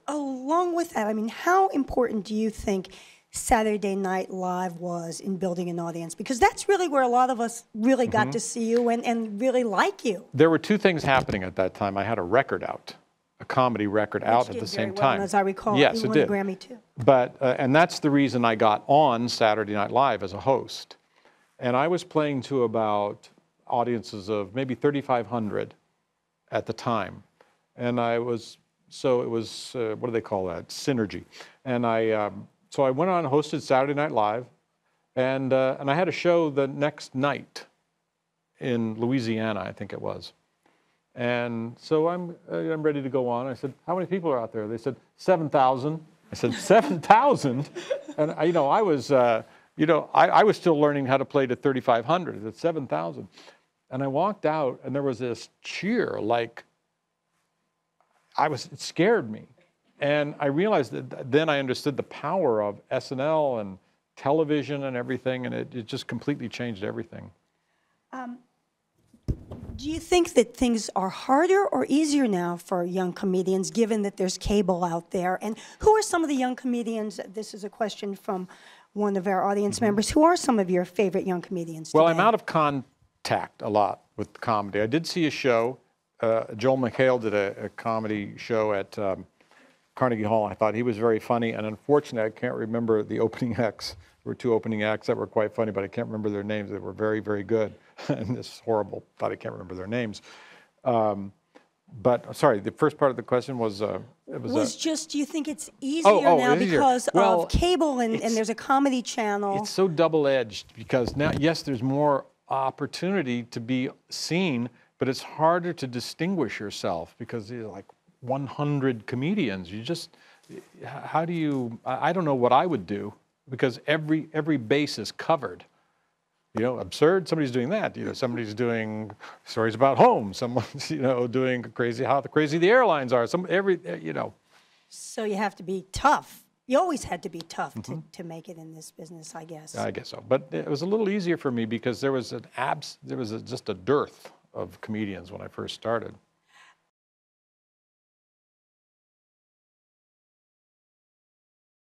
Along with that, I mean, how important do you think Saturday Night Live was in building an audience? Because that's really where a lot of us really got to see you and really like you. There were two things happening at that time. I had a record out, a comedy record out at the same time. And as I recall, yes, you it did. won a Grammy too. But and that's the reason I got on Saturday Night Live as a host. And I was playing to about audiences of maybe 3,500 at the time. And I was, so it was, what do they call that? Synergy. And so I went on and hosted Saturday Night Live. And I had a show the next night in Louisiana, I think it was. And so I'm ready to go on. I said, how many people are out there? They said, 7,000. I said, 7,000? And I was, I was still learning how to play to 3,500. It's 7,000. And I walked out, and there was this cheer, like, it scared me. And I realized that then I understood the power of SNL and television and everything, and it just completely changed everything. Do you think that things are harder or easier now for young comedians, given that there's cable out there? And who are some of the young comedians? This is a question from one of our audience members. Who are some of your favorite young comedians today? Well, I'm out of contact a lot with comedy. I did see a show. Joel McHale did a comedy show at Carnegie Hall. I thought he was very funny, and unfortunately, I can't remember the opening acts. There were two opening acts that were quite funny, but I can't remember their names. They were very, very good. And this is horrible, but I can't remember their names. But sorry, the first part of the question was... just, do you think it's easier now because of cable and there's a comedy channel? It's so double-edged because now, yes, there's more opportunity to be seen, but it's harder to distinguish yourself because you're like 100 comedians. You just, how do you, I don't know what I would do because every base is covered. Absurd, somebody's doing that. Somebody's doing stories about home. Someone's, doing how crazy the airlines are. So you have to be tough. You always had to be tough to make it in this business, I guess. I guess so. But it was a little easier for me because there was just a dearth of comedians when I first started.